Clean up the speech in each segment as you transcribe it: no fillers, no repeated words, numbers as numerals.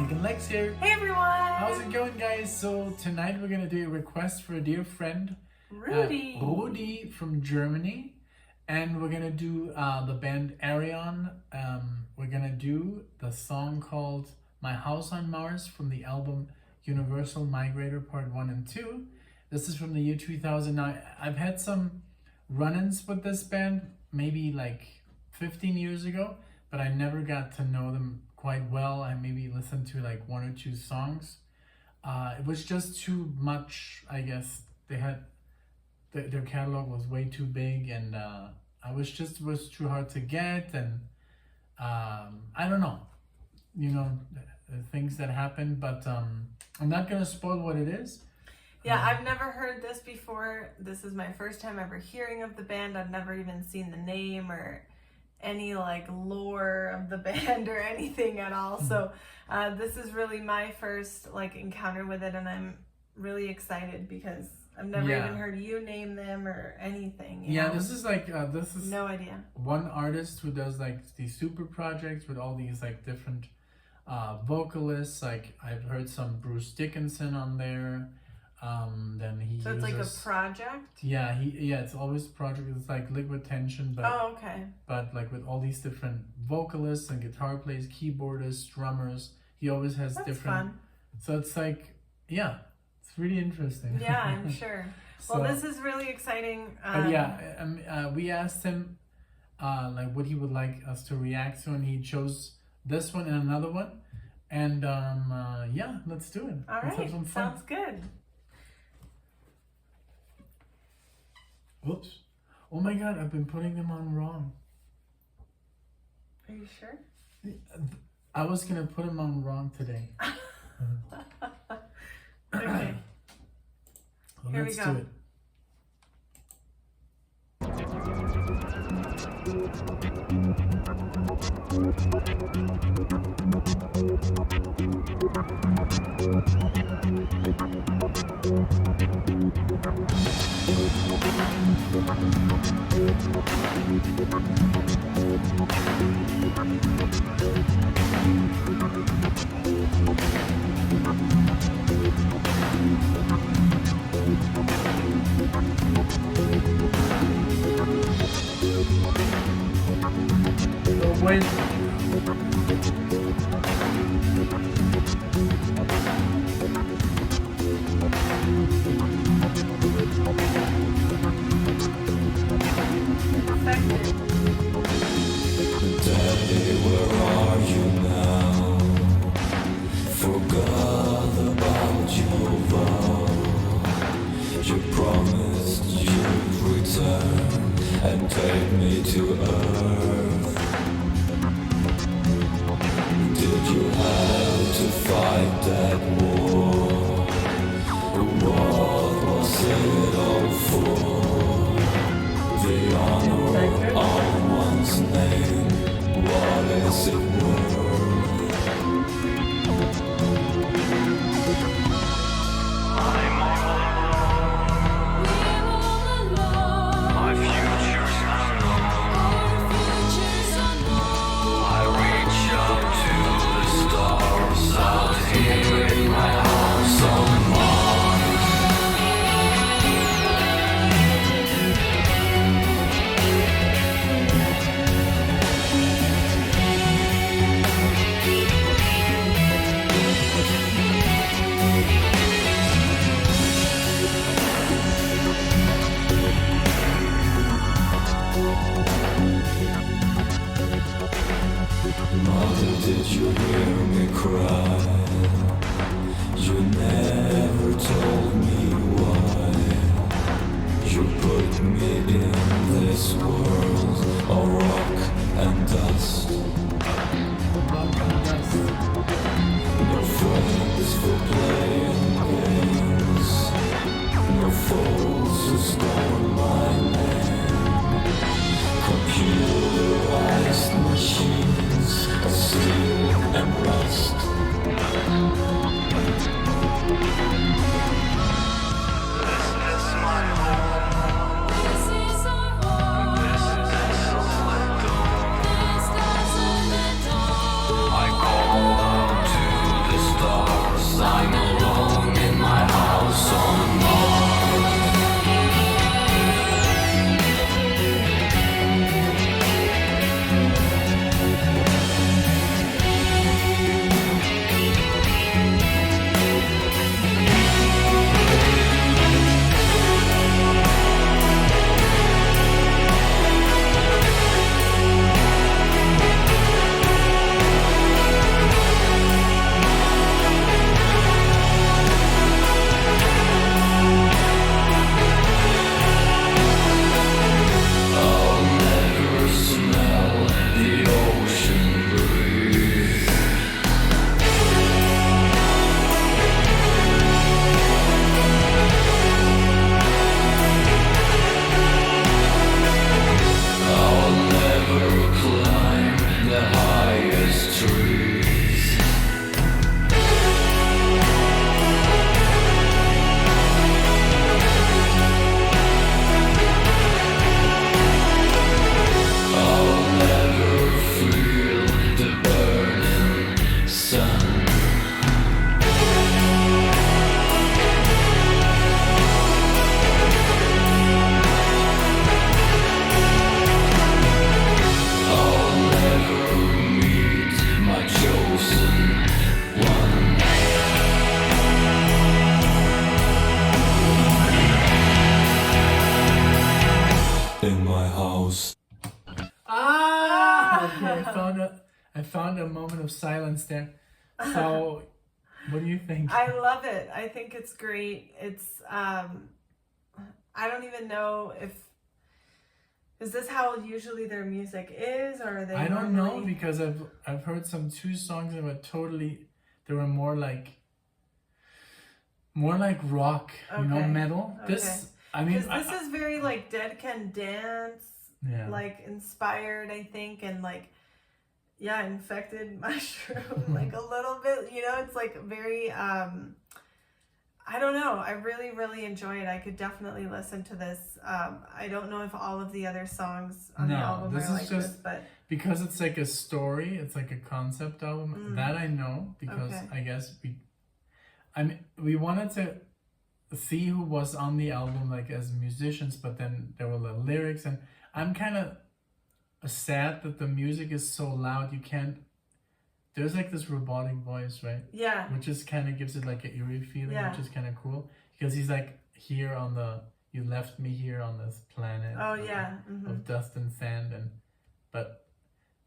Nick and Lex here. Hey everyone! How's it going, guys? So tonight we're gonna do a request for a dear friend, Rudi from Germany, and we're gonna do the band Ayreon. We're gonna do the song called "My House on Mars" from the album Universal Migrator Part 1 and 2. This is from the year 2000. Now, I've had some run-ins with this band maybe like 15 years ago, but I never got to know them quite well. I maybe listened to like one or two songs. It was just too much, I guess. They had their catalog was way too big, and was too hard to get, and I don't know, things that happen. But I'm not gonna spoil what it is. Yeah, I've never heard this before. This is my first time ever hearing of the band. I've never even seen the name or any like lore of the band or anything at all. So this is really my first like encounter with it, and I'm really excited because I've never even heard you name them or anything. You know? This is like this is no idea. One artist who does like these super projects with all these like different vocalists. Like I've heard some Bruce Dickinson on there. Then he so it's like a project. Yeah, it's always a project. It's like Liquid Tension, but okay. But like with all these different vocalists and guitar players, keyboardists, drummers. He always has different. Fun. So it's like it's really interesting. Yeah, I'm sure. Well, this is really exciting. We asked him like what he would like us to react to, and he chose this one and another one. And let's do it. All let's right, have some fun. Sounds good. Whoops. Oh my god, I've been putting them on wrong. Are you sure? I was gonna put them on wrong today. Okay. Well, Here let's we go. do it. So wait. Daddy, where are you now? Forgot about your vow. You promised you'd return and take me to Earth. Did you have to fight that war? What was it all for? The honor of one's name, what is it worth? I'm all alone. My future's unknown. I reach up to the stars out here in my house on Mars. Mother, did you hear me cry? You never told me why. You put me in this world of rock and dust. No friends for playing games. No foes who scorn my name. Computerized machines of steel and rust. house. Okay, I found a moment of silence there. So, what do you think? I love it. I think it's great. It's I don't even know if is this how usually their music is, or are they? I don't know normally- because I've heard two songs that were they were more like rock, Okay. metal. This I mean Because this is very like Dead Can Dance, yeah. like inspired, I think, and like Infected Mushroom, like a little bit. It's like very I don't know. I really, really enjoy it. I could definitely listen to this. I don't know if all of the other songs on the album this are is like just this, but because it's like a story, it's like a concept album. That I know because Okay. I guess we wanted to see who was on the album like as musicians, but then there were the lyrics, and I'm kind of sad that the music is so loud you can't. There's like this robotic voice, right? yeah, Which just kind of gives it like an eerie feeling, Yeah. which is kind of cool because he's like here on you left me here on this planet. oh yeah, Of dust and sand, but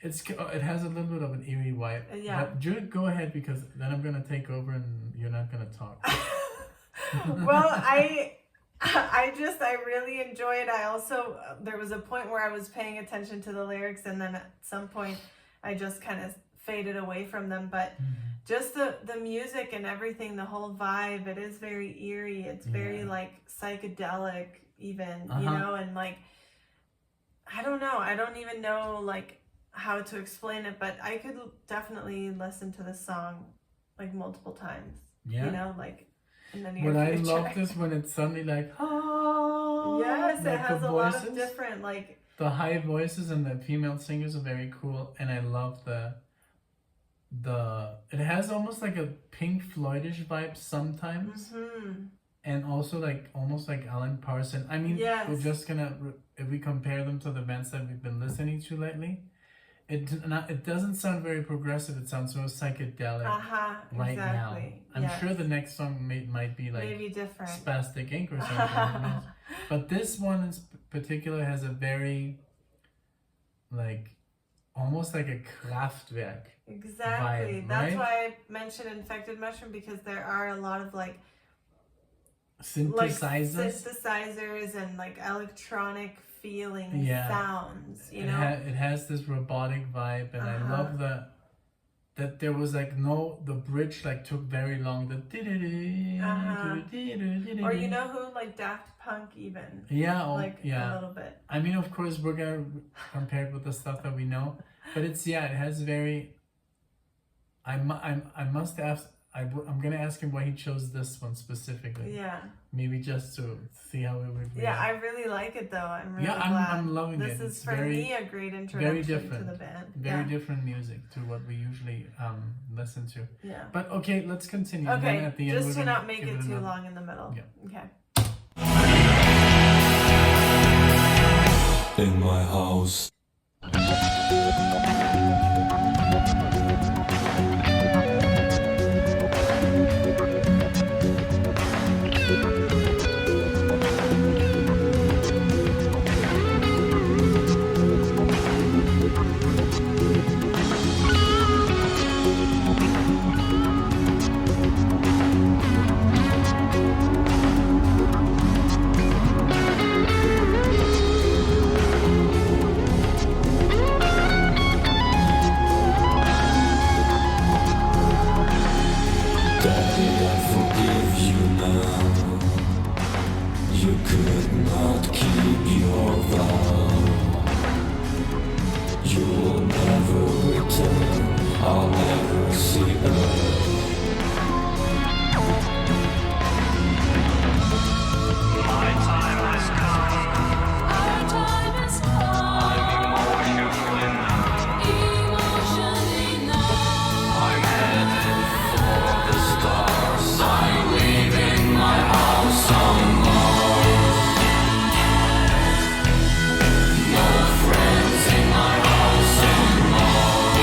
it has a little bit of an eerie vibe. Yeah. But Jude, go ahead because then I'm gonna take over and you're not gonna talk. Well, I really enjoy it. I also there was a point where I was paying attention to the lyrics, and then at some point I just kind of faded away from them. But just the music and everything, the whole vibe, it is very eerie. It's very Yeah. like psychedelic, even Uh-huh. and like I don't know. I don't even know like how to explain it, but I could definitely listen to this song like multiple times. Yeah. Like in the near What I future. loved is when it's suddenly like, oh, Yes, it like has the a lot voices. of different like The high voices and the female singers are very cool, and I love the it has almost like a Pink Floydish vibe sometimes, and also like almost like Alan Parsons. I mean, Yes. we're just gonna if we compare them to the bands that we've been listening to lately, it doesn't sound very progressive. It sounds more psychedelic right now. exactly. I'm Yes. sure the next song might be like Maybe different. Spastic Inc. or something. But this one in particular has a very like almost like a Kraftwerk. Exactly. vibe, That's right? why I mentioned Infected Mushroom, because there are a lot of like Synthesizers. and like electronic feeling Yeah. sounds, It has this robotic vibe, and I love that there was like the bridge like took very long. Or who like Daft Punk even. Yeah, Like yeah. a little bit. I mean, of course, we're gonna compare it with the stuff that we know, but it has very. I must ask. I'm gonna ask him why he chose this one specifically. Yeah. Maybe just to see how it would. Yeah, I really like it though. I'm really Yeah, glad. I'm loving this it. This It's is for me a great introduction different. to the band. Very different music to what we usually listen to. Yeah. But okay, let's continue. And then Okay, at the end, just we're to gonna not make give it too another- long in the middle. Yeah. Okay. In my house. Daddy, I forgive you now. You could not keep your vow. You will never return. I'll never see Earth. My time has come. Our time is come. I'm emotionally numb. Emotionally numb. I'm headed for the stars. I'm leaving my house on Mars. No friends in my house on Mars.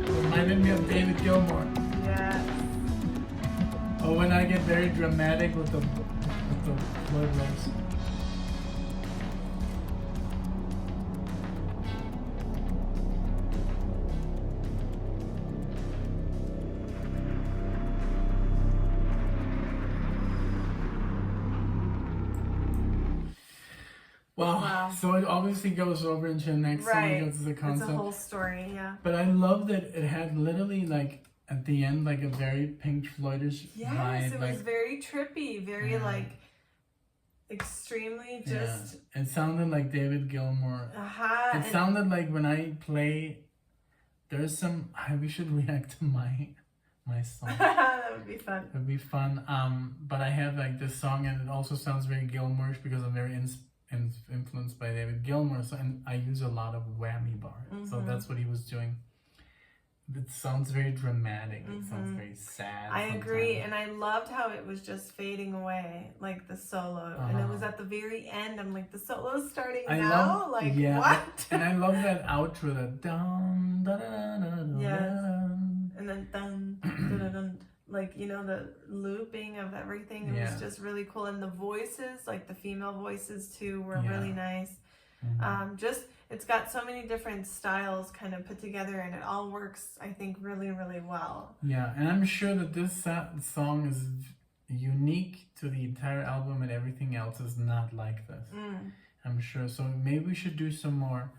Reminded me of David Gilmour. Yes. Oh, when I get very dramatic with the flood rose. Wow. So it obviously goes over into the next song Right. because of the It's concept. a whole story, yeah. But I love that it had literally like at the end like a very Pink Floydish Yes, vibe. it Like, was very trippy, very Yeah. like extremely just it sounded like David Gilmour. It sounded like when I play, there's some. We should react to my song. that would be fun. It'd be fun. But I have like this song, and it also sounds very Gilmourish because I'm very influenced by David Gilmour. So, and I use a lot of whammy bar. So that's what he was doing. It sounds very dramatic. It sounds very sad. I agree, sometimes. and I loved how it was just fading away, like the solo, and it was at the very end. I'm like, the solo's starting now. Like what? And I love that outro, that dun, da, da, da, da, Yes. dun. And then dun, dun, dun, dun, like, you know, the looping of everything. It was just really cool, and the voices, like the female voices too, were really nice. Just it's got so many different styles kind of put together, and it all works, I think, really, really well. Yeah, and I'm sure that this song is unique to the entire album, and everything else is not like this. I'm sure. So maybe we should do some more.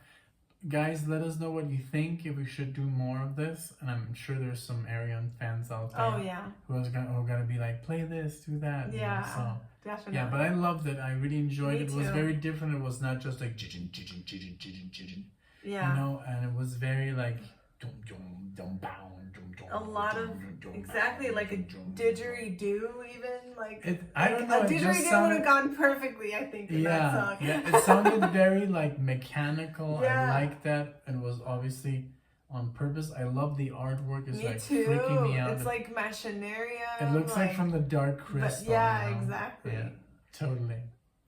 Guys, let us know what you think, if we should do more of this. And I'm sure there's some Ayreon fans out there Oh yeah, who are gonna be like, play this, do that. yeah, So, definitely. yeah, but I loved it. I really enjoyed Me it. It was too. very different. It was not just like jijin, jijin, jijin, jijin, jijin. Yeah. You know, and it was very like dum dum dum bow, dum dum. A lot of exactly like a didgeridoo, even like I don't know. a It just didgeridoo would sounded. have gone perfectly, I think, in that song. Yeah, it sounded very like mechanical. Yeah. I like that. It was obviously on purpose. I love the artwork. It's Me like too. freaking me out. It's like machineria. It looks like from the Dark Crystal. yeah, you know? exactly. Yeah, totally.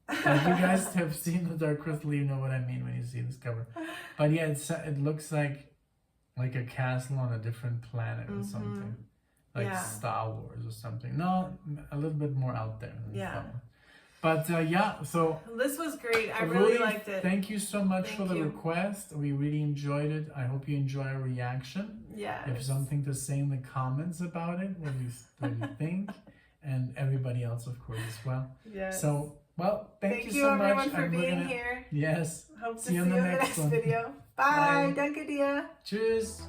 Like you guys have seen the Dark Crystal, you know what I mean when you see this cover. But yeah, it looks like a castle on a different planet or something. Like Star Wars or something. No, a little bit more out there. Yeah. But yeah, so This was great. I really liked it. Thank you so much Thank for the you. request. We really enjoyed it. I hope you enjoy our reaction. Yeah. If something to say in the comments about it, what you think, and everybody else, of course, as well. Yes. So, well, thank you so everyone much. for and we're being gonna, here. Yes. Hope to See you in the next one. video. Bye. Bye. Danke dir. Tschüss.